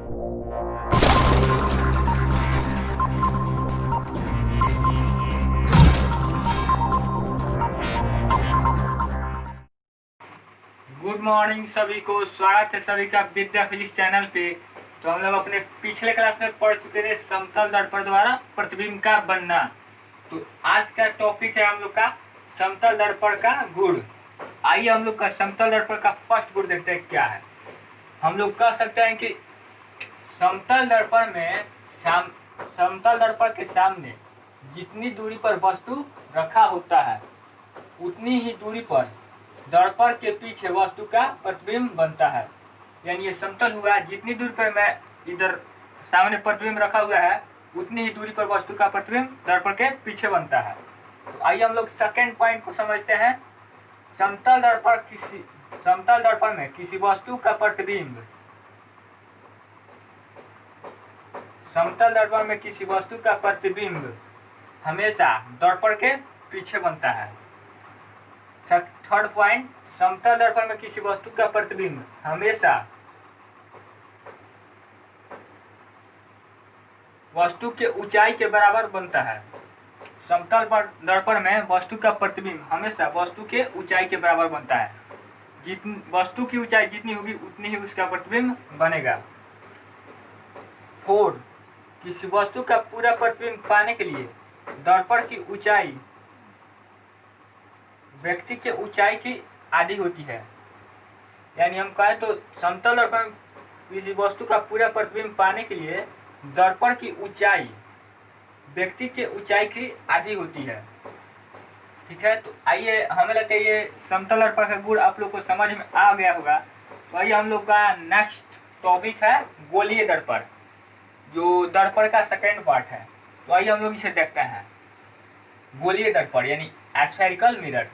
Good morning सभी को, स्वागत है सभी का विद्या फिजिक्स चैनल पे। तो हम लोग अपने पिछले क्लास में पढ़ चुके थे समतल दर्पण द्वारा प्रतिबिंब का बनना। तो आज का टॉपिक है हम लोग का समतल दर्पण का गुण। आइए हम लोग का समतल दर्पण का फर्स्ट गुण देखते हैं क्या है। हम लोग कह सकते हैं कि समतल दर्पण में समतल दर्पण के सामने जितनी दूरी पर वस्तु रखा होता है उतनी ही दूरी पर दर्पण के पीछे वस्तु का प्रतिबिंब बनता है। यानी ये समतल हुआ है, जितनी दूरी पर मैं इधर सामने प्रतिबिंब रखा हुआ है उतनी ही दूरी पर वस्तु का प्रतिबिंब दर्पण के पीछे बनता है। तो आइए हम लोग सेकेंड पॉइंट को समझते हैं। समतल दर्पण में किसी वस्तु का प्रतिबिंब समतल दर्पण में किसी वस्तु का प्रतिबिंब हमेशा दर्पण के पीछे बनता है। थर्ड पॉइंट, समतल दर्पण में किसी वस्तु का प्रतिबिंब हमेशा वस्तु के ऊंचाई के बराबर बनता है। समतल दर्पण में वस्तु का प्रतिबिंब हमेशा वस्तु के ऊंचाई के बराबर बनता है। जितनी वस्तु की ऊंचाई जितनी होगी उतनी ही उसका प्रतिबिंब बनेगा। फोर्थ, किसी वस्तु का पूरा प्रतिबिंब पाने के लिए दर्पण की ऊंचाई व्यक्ति के ऊंचाई की आधी होती है। यानी हम कहें तो समतल दर्पण किसी वस्तु का पूरा प्रतिबिंब पाने के लिए दर्पण की ऊंचाई व्यक्ति के ऊंचाई की आधी होती है। ठीक है, तो आइए, हमें लगता है ये समतल दर्पण का गुण आप लोग को समझ में आ गया होगा। तो आइए हम लोग का नेक्स्ट टॉपिक है गोलीय दर्पण, जो दर्पण का सेकेंड पार्ट है। तो आइए हम लोग इसे देखते हैं। गोलीय दर्पण यानी एस्फेरिकल मिरर।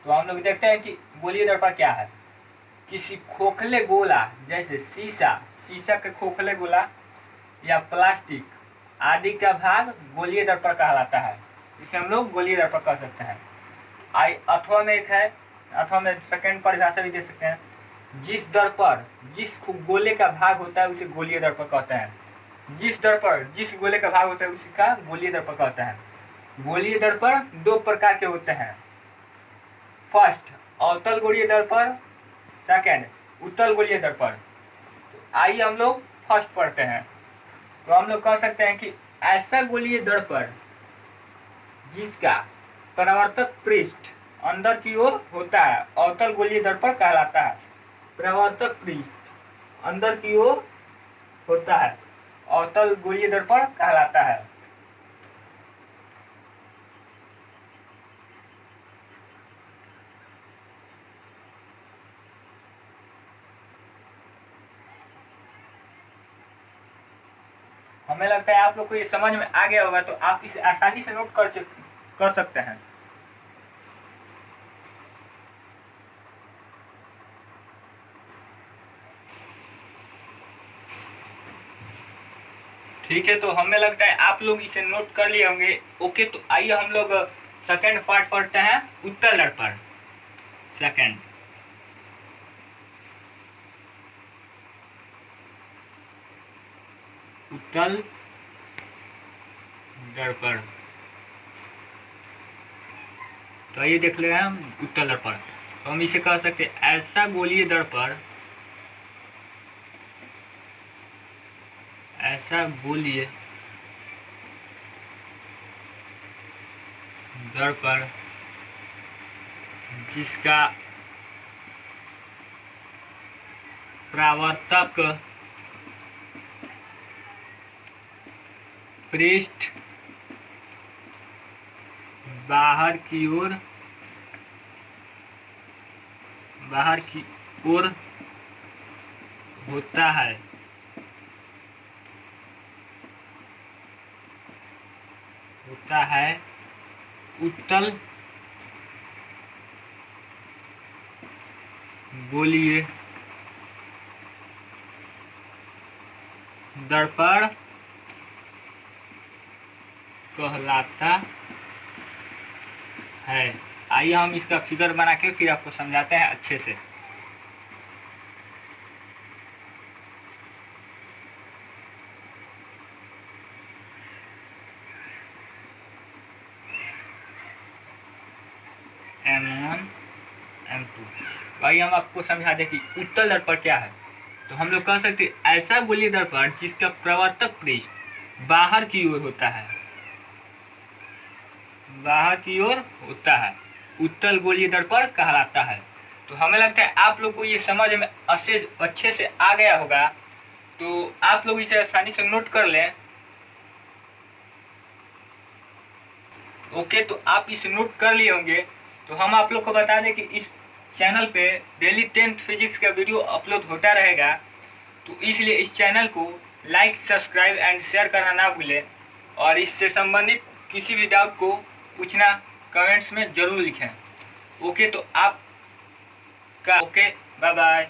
तो हम लोग देखते हैं कि गोलीय दर्पण क्या है। किसी खोखले गोला जैसे शीशा के खोखले गोला या प्लास्टिक आदि का भाग गोलीय दर्पण कहलाता है। इसे हम लोग गोलीय दर्पण कह सकते हैं। अथवा में एक है, अथवा में सेकेंड परिभाषा भी दे सकते हैं। जिस गोले का भाग होता है उसे गोलीय दर्पण कहते हैं। जिस गोले का भाग होता है उसी का गोलीय दर्पण कहते हैं। गोलीय दर्पण दो प्रकार के होते हैं। फर्स्ट, अवतल गोलीय दर्पण। सेकेंड, उत्तल गोलीय दर्पण। आइए हम लोग फर्स्ट पढ़ते हैं। तो हम लोग कह सकते हैं कि ऐसा गोलीय दर्पण जिसका परावर्तक पृष्ठ अंदर की ओर होता है अवतल गोलीय दर्पण कहलाता है। परावर्तक पृष्ठ अंदर की ओर होता है अवतल गोलीय दर्पण कहलाता है। हमें लगता है आप लोग को ये समझ में आ गया होगा, तो आप इसे आसानी से नोट कर सकते हैं। ठीक है, तो हमें लगता है आप लोग इसे नोट कर लिए होंगे। ओके, तो आइए हम लोग सेकेंड पार्ट पढ़ते हैं, उत्तल दर्पण। सेकेंड, उत्तल दर्पण। तो आइए देख ले हम उत्तल दर्पण। तो हम इसे कह सकते हैं ऐसा गोलीय दर्पण जिसका परावर्तक पृष्ठ बाहर की ओर होता है। उत्तल गोलीय दर्पण कहलाता है। आइए हम इसका फिगर बना के फिर आपको समझाते हैं अच्छे से। M1 M2। भाई हम आपको समझा दें कि उत्तल दर्पण क्या है। तो हम लोग कह सकते हैं ऐसा गोलीय दर्पण जिसका प्रवर्तक पृष्ठ बाहर की ओर होता है, बाहर की ओर होता है, उत्तल गोलीय दर्पण कहलाता है। तो हमें लगता है आप लोग को ये समझ में अच्छे से आ गया होगा। तो आप लोग इसे आसानी से नोट कर लें। ओके, तो आप इसे नोट कर लिए होंगे। तो हम आप लोग को बता दें कि इस चैनल पे डेली 10th फिजिक्स का वीडियो अपलोड होता रहेगा। तो इसलिए इस चैनल को लाइक, सब्सक्राइब एंड शेयर करना ना भूलें। और इससे संबंधित किसी भी डाउट को पूछना कमेंट्स में ज़रूर लिखें। ओके, तो आप का ओके, बाय बाय।